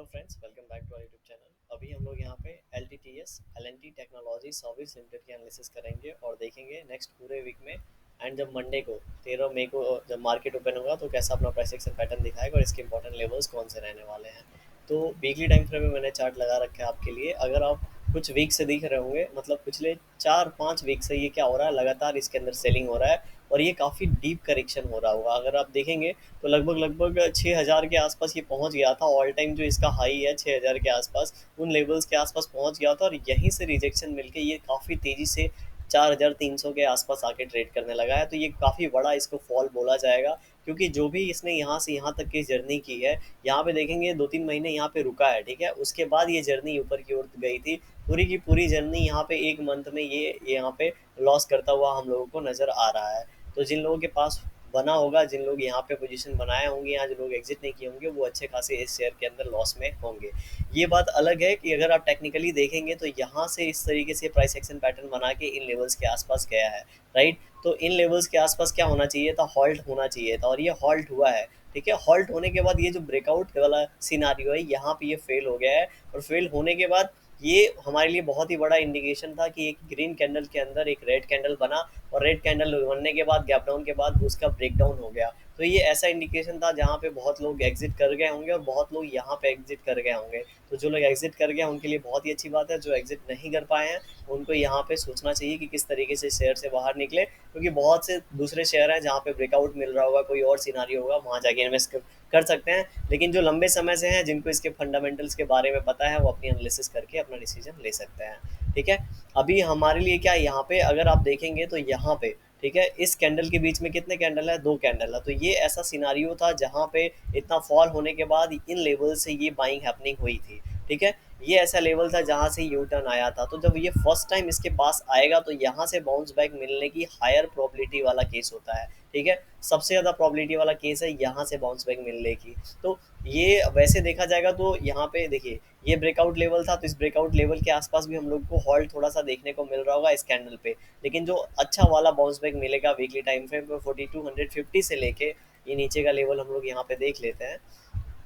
Hello friends, welcome back to our YouTube channel. अभी हम लोग यहाँ पे L T T S L N T technology service limited की एनालिसिस करेंगे और देखेंगे नेक्स्ट पूरे वीक में। एंड जब मंडे को 13 मई को जब मार्केट ओपन होगा तो कैसा अपना प्राइस एक्शन पैटर्न दिखाएगा और इसके इंपॉर्टेंट लेवल्स कौन से रहने वाले हैं। तो वीकली टाइम फ्रेम में मैंने चार्ट लगा रखा है आपके लिए। अगर आप कुछ वीक से दिख रहे होंगे, मतलब पिछले 4-5 वीक से ये क्या हो रहा है, लगातार इसके अंदर सेलिंग हो रहा है और ये काफ़ी डीप करेक्शन हो रहा होगा। अगर आप देखेंगे तो लगभग लगभग 6,000 के आसपास ये पहुंच गया था। ऑल टाइम जो इसका हाई है 6,000 के आसपास, उन लेवल्स के आसपास पहुंच गया था और यहीं से रिजेक्शन मिलके ये काफ़ी तेज़ी से 4,300 के आसपास आके ट्रेड करने लगा है। तो ये काफ़ी बड़ा इसको फॉल बोला जाएगा, क्योंकि जो भी इसने यहाँ से यहाँ तक की जर्नी की है, यहाँ पे देखेंगे 2-3 महीने यहाँ पे रुका है, ठीक है। उसके बाद ये जर्नी ऊपर की ओर गई थी। पूरी की पूरी जर्नी यहाँ पे एक मंथ में ये यहाँ पे लॉस करता हुआ हम लोगों को नज़र आ रहा है। तो जिन लोगों के पास बना होगा, जिन लोग यहाँ पे पोजीशन बनाए होंगे या जो लोग एग्जिट नहीं किए होंगे, वो अच्छे खासे इस शेयर के अंदर लॉस में होंगे। ये बात अलग है कि अगर आप टेक्निकली देखेंगे तो यहाँ से इस तरीके से प्राइस एक्शन पैटर्न बना के इन लेवल्स के आसपास गया है, राइट। तो इन लेवल्स के आसपास क्या होना चाहिए था, हॉल्ट होना चाहिए था और ये हॉल्ट हुआ है, ठीक है। हॉल्ट होने के बाद ये जो ब्रेकआउट वाला सिनारियो है, यहाँ पे ये फेल हो गया है और फेल होने के बाद ये हमारे लिए बहुत ही बड़ा इंडिकेशन था कि एक ग्रीन कैंडल के अंदर एक रेड कैंडल बना और रेड कैंडल बनने के बाद गैप डाउन के बाद उसका ब्रेक डाउन हो गया। तो ये ऐसा इंडिकेशन था जहाँ पे बहुत लोग एग्जिट कर गए होंगे और बहुत लोग यहाँ पे एग्जिट कर गए होंगे। तो जो लोग एग्जिट कर गए उनके लिए बहुत ही अच्छी बात है। जो एग्जिट नहीं कर पाए हैं उनको यहाँ पे सोचना चाहिए कि किस तरीके से शेयर से बाहर निकले, क्योंकि बहुत से दूसरे शेयर हैं जहाँ पे ब्रेकआउट मिल रहा होगा, कोई और सिनारियो होगा, वहाँ जाके इन्वेस्ट कर सकते हैं। लेकिन जो लंबे समय से हैं, जिनको इसके फंडामेंटल्स के बारे में पता है, वो अपनी एनालिसिस करके अपना डिसीजन ले सकते हैं, ठीक है। अभी हमारे लिए क्या है, यहाँ पे अगर आप देखेंगे तो यहाँ पे, ठीक है, इस कैंडल के बीच में कितने कैंडल है, 2 कैंडल है। तो ये ऐसा सिनारियो था जहाँ पे इतना फॉल होने के बाद इन लेवल से ये बाइंग हैपनिंग हुई थी, ठीक है। ये ऐसा लेवल था जहाँ से यू टर्न आया था। तो जब ये फर्स्ट टाइम इसके पास आएगा तो यहाँ से बाउंस बैक मिलने की हायर प्रोबेबिलिटी वाला केस होता है, ठीक है। सबसे ज़्यादा प्रोबेबिलिटी वाला केस है यहाँ से बाउंस बैक मिलने की। तो ये वैसे देखा जाएगा तो यहाँ पे देखिए, ये ब्रेकआउट लेवल था, तो इस ब्रेकआउट लेवल के आसपास भी हम लोग को हॉल्ट थोड़ा सा देखने को मिल रहा होगा इस कैंडल पे। लेकिन जो अच्छा वाला बाउंस बैक मिलेगा वीकली टाइम फ्रेम पे 4250 से लेके ये नीचे का लेवल हम लोग यहाँ पे देख लेते हैं।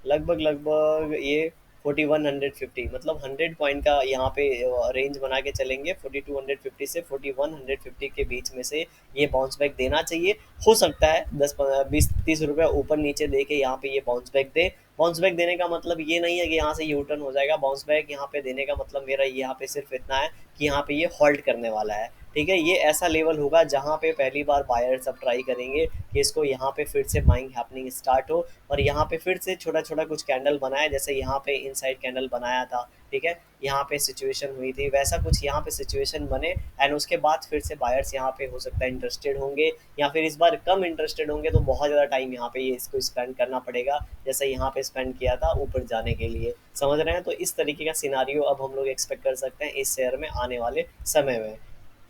लगभग लगभग ये 4150, मतलब 100 पॉइंट का यहाँ पे रेंज बना के चलेंगे। 4250 से 4150 के बीच में से ये बाउंस बैक देना चाहिए। हो सकता है 10-20-30 रुपये ऊपर नीचे दे के यहाँ पे ये बाउंस बैक दे। बाउंस बैक देने का मतलब ये नहीं है कि यहाँ से यू टर्न हो जाएगा। बाउंस बैक यहाँ पे देने का मतलब मेरा यहाँ पे सिर्फ इतना है कि यहाँ पे ये होल्ड करने वाला है, ठीक है। ये ऐसा लेवल होगा जहाँ पे पहली बार बायर्स अब ट्राई करेंगे कि इसको यहाँ पे फिर से बाइंग हैपनिंग स्टार्ट हो और यहाँ पे फिर से छोटा छोटा कुछ कैंडल बनाए, जैसे यहाँ पे इनसाइड कैंडल बनाया था, ठीक है। यहाँ पे सिचुएशन हुई थी, वैसा कुछ यहाँ पे सिचुएशन बने एंड उसके बाद फिर से बायर्स यहाँ पे हो सकता है इंटरेस्टेड होंगे, या फिर इस बार कम इंटरेस्टेड होंगे तो बहुत ज़्यादा टाइम यहाँ पे ये इसको स्पेंड करना पड़ेगा, जैसे यहाँ पे स्पेंड किया था ऊपर जाने के लिए। समझ रहे हैं। तो इस तरीके का सिनारियो अब हम लोग एक्सपेक्ट कर सकते हैं इस शेयर में आने वाले समय में।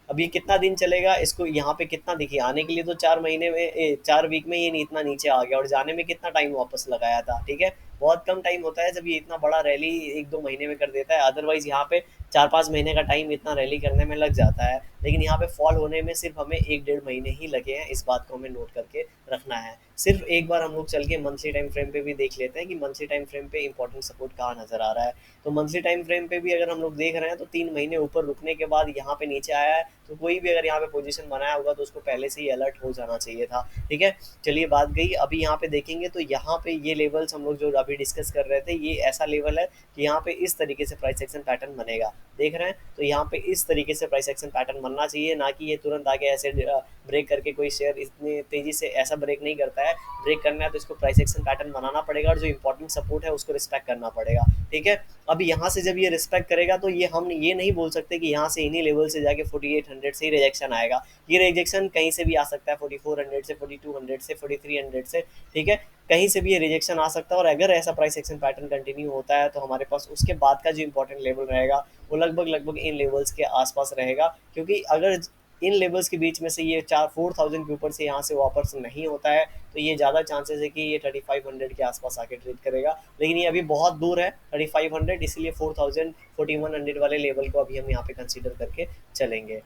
अब ये कितना दिन चलेगा, इसको यहाँ पे कितना, देखिए आने के लिए तो 4 महीने में 4 वीक में ये इतना नीचे आ गया और जाने में कितना टाइम वापस लगाया था, ठीक है। बहुत कम टाइम होता है जब ये इतना बड़ा रैली 1-2 महीने में कर देता है। अदरवाइज यहाँ पे 4-5 महीने का टाइम इतना रैली करने में लग जाता है, लेकिन यहाँ पे फॉल होने में सिर्फ हमें 1-1.5 महीने ही लगे हैं। इस बात को हमें नोट करके रखना है। सिर्फ एक बार हम लोग चल के मंथली टाइम फ्रेम पे भी देख लेते हैं कि मंथली टाइम फ्रेम पे इंपॉर्टेंट सपोर्ट कहाँ नजर आ रहा है। तो मंथली टाइम फ्रेम पे भी अगर हम लोग देख रहे हैं तो 3 महीने ऊपर रुकने के बाद यहाँ पे नीचे आया है। तो कोई भी अगर यहाँ पे पोजीशन बनाया होगा तो उसको पहले से ही अलर्ट हो जाना चाहिए था, ठीक है। चलिए बात गई। अभी यहाँ पे देखेंगे तो यहाँ पे ये लेवल्स हम लोग जो अभी डिस्कस कर रहे थे, ये ऐसा लेवल है कि यहाँ पे इस तरीके से प्राइस एक्शन पैटर्न बनेगा, देख रहे हैं। तो यहाँ पे इस तरीके से प्राइस एक्शन पैटर्न बनना चाहिए, ना कि ये तुरंत आके ऐसे ब्रेक करके। कोई शेयर इतनी तेजी से ऐसा ब्रेक नहीं करता है। ब्रेक करना है तो इसको प्राइस एक्शन पैटर्न बनाना पड़ेगा और जो इंपॉर्टेंट सपोर्ट है उसको रिस्पेक्ट करना पड़ेगा, ठीक है। अब यहाँ से जब ये रिस्पेक्ट करेगा तो ये हम ये नहीं बोल सकते कि यहाँ से इन्हीं लेवल से जाके 4800 से ही रिजेक्शन आएगा। ये रिजेक्शन कहीं से भी आ सकता है, 4400 से, 4200 से, 4300 से, ठीक है। कहीं से भी ये रिजेक्शन आ सकता है और अगर ऐसा प्राइस एक्शन पैटर्न कंटिन्यू होता है तो हमारे पास उसके बाद का जो इंपॉर्टेंट लेवल रहेगा वो लगभग लगभग इन लेवल्स के आसपास रहेगा। क्योंकि अगर इन लेवल्स के बीच में से ये 4-4000 के ऊपर से यहाँ से वापस नहीं होता है तो ये ज़्यादा चांसेस है कि ये 3500 के आसपास आके ट्रेड करेगा। लेकिन ये अभी बहुत दूर है 3500, इसलिए 4000 4100 वाले लेवल को अभी हम यहाँ पे कंसीडर करके चलेंगे।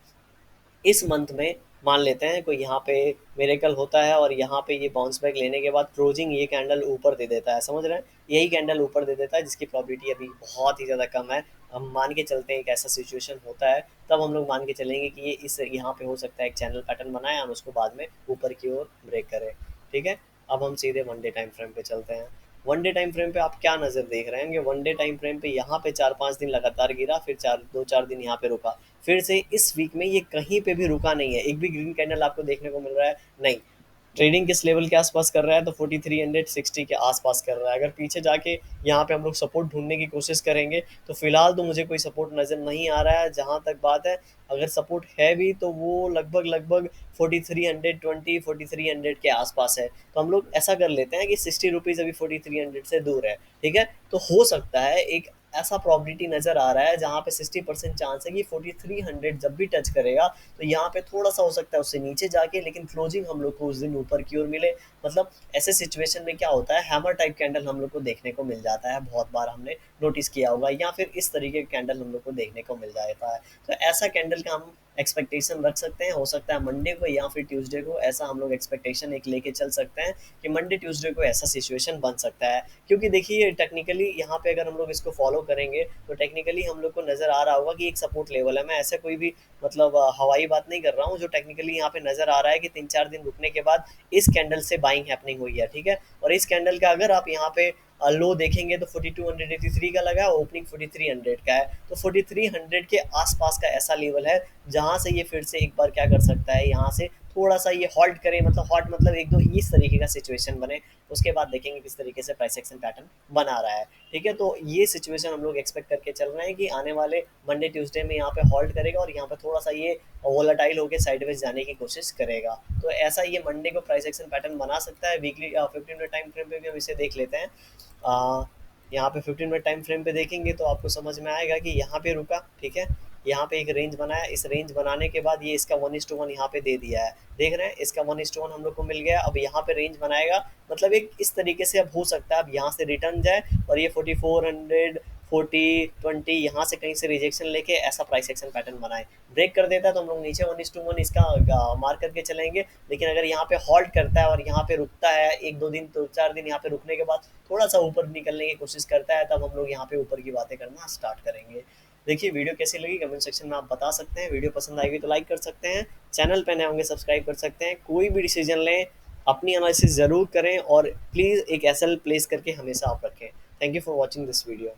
इस मंथ में मान लेते हैं कोई यहाँ पे मिरेकल होता है और यहाँ पे ये बाउंस बैक लेने के बाद क्लोजिंग ये कैंडल ऊपर दे देता है, समझ रहे हैं, यही कैंडल ऊपर दे देता है जिसकी प्रोबेबिलिटी अभी बहुत ही ज़्यादा कम है। हम मान के चलते हैं एक ऐसा सिचुएशन होता है तब हम लोग मान के चलेंगे कि ये इस यहाँ पे हो सकता है एक चैनल पैटर्न बनाए और उसको बाद में ऊपर की ओर ब्रेक करे। ठीक है, अब हम सीधे वन डे टाइम फ्रेम पे चलते हैं। वन डे टाइम फ्रेम पे आप क्या नज़र देख रहे हैं कि वन डे टाइम फ्रेम पे यहाँ पे 4-5 दिन लगातार गिरा, फिर 2-4 दिन यहाँ पे रुका, फिर से इस वीक में ये कहीं पे भी रुका नहीं है, एक भी ग्रीन कैंडल आपको देखने को मिल रहा है नहीं। ट्रेडिंग किस लेवल के आसपास कर रहा है तो 4360 के आसपास कर रहा है। अगर पीछे जाके यहाँ पे हम लोग सपोर्ट ढूंढने की कोशिश करेंगे तो फिलहाल तो मुझे कोई सपोर्ट नज़र नहीं आ रहा है। जहाँ तक बात है, अगर सपोर्ट है भी तो वो लगभग लगभग 4320 4300 के आसपास है। तो हम लोग ऐसा कर लेते हैं कि 60 रुपीज़ अभी 4300 से दूर है। ठीक है, तो हो सकता है एक ऐसा प्रॉबिलिटी नज़र आ रहा है जहाँ पे 60% चांस है कि 4300 जब भी टच करेगा तो यहाँ पे थोड़ा सा हो सकता है उससे नीचे जाके, लेकिन क्लोजिंग हम लोग को उस दिन ऊपर की ओर मिले। मतलब ऐसे सिचुएशन में क्या होता है, हैमर टाइप कैंडल हम लोग को देखने को मिल जाता है, बहुत बार हमने नोटिस किया होगा, या फिर इस तरीके का कैंडल हम लोग को देखने को मिल जाता है। तो ऐसा कैंडल का हम एक्सपेक्टेशन रख सकते हैं, हो सकता है मंडे को या फिर ट्यूसडे को, ऐसा हम लोग एक्सपेक्टेशन एक लेके चल सकते हैं कि मंडे ट्यूसडे को ऐसा सिचुएशन बन सकता है। क्योंकि देखिए टेक्निकली यहाँ पे अगर हम लोग इसको फॉलो करेंगे तो टेक्निकली हम लोग को नज़र आ रहा होगा कि एक सपोर्ट लेवल है। मैं ऐसा कोई भी मतलब हवाई बात नहीं कर रहा हूँ, जो टेक्निकली यहाँ पे नज़र आ रहा है कि 3-4 दिन रुकने के बाद इस कैंडल से बाइंग हैपनिंग हुई है। ठीक है, और इस कैंडल का अगर आप यहाँ पे लो देखेंगे तो 4283 का लगा है, ओपनिंग 4300 का है, तो 4300 के आसपास का ऐसा लेवल है जहाँ से ये फिर से एक बार क्या कर सकता है, यहाँ से थोड़ा सा ये हॉल्ट करे, मतलब हॉल्ट मतलब एक दो इस तरीके का सिचुएशन बने, उसके बाद देखेंगे किस तरीके से प्राइस एक्शन पैटर्न बना रहा है। ठीक है, तो ये सिचुएशन हम लोग एक्सपेक्ट करके चल रहे हैं कि आने वाले मंडे ट्यूसडे में यहाँ पे हॉल्ट करेगा और यहाँ पे थोड़ा सा ये वोलाटाइल होकर साइडवेज जाने की कोशिश करेगा। तो ऐसा ये मंडे को प्राइस एक्शन पैटर्न बना सकता है। वीकली 15 मिनट टाइम फ्रेम पे भी हम इसे देख लेते हैं। यहाँ पे 15 मिनट टाइम फ्रेम पे देखेंगे तो आपको समझ में आएगा कि यहाँ पे रुका। ठीक है, यहाँ पे एक रेंज बनाया, इस रेंज बनाने के बाद ये इसका 1:1 यहाँ पे दे दिया है, देख रहे हैं, इसका 1:1 हम लोग को मिल गया। अब यहाँ पे रेंज बनाएगा, मतलब एक इस तरीके से अब हो सकता है अब यहाँ से रिटर्न जाए और ये 4400 40-20 यहाँ से कहीं से रिजेक्शन लेके ऐसा प्राइस एक्शन पैटर्न बनाए, ब्रेक कर देता है तो हम लोग नीचे 1:1 इसका मार्क करके चलेंगे। लेकिन अगर यहाँ पे हॉल्ट करता है और यहाँ पे रुकता है, 1-2 दिन 2-4 दिन यहाँ पे रुकने के बाद थोड़ा सा ऊपर निकलने की कोशिश करता है, तब हम लोग यहाँ पे ऊपर की बातें करना स्टार्ट करेंगे। देखिए वीडियो कैसी लगी कमेंट सेक्शन में आप बता सकते हैं, वीडियो पसंद आएगी तो लाइक कर सकते हैं, चैनल पे नए होंगे सब्सक्राइब कर सकते हैं। कोई भी डिसीजन लें अपनी एनालिसिस ज़रूर करें और प्लीज़ एक एसएल प्लेस करके हमेशा आप रखें। Thank you for watching this video.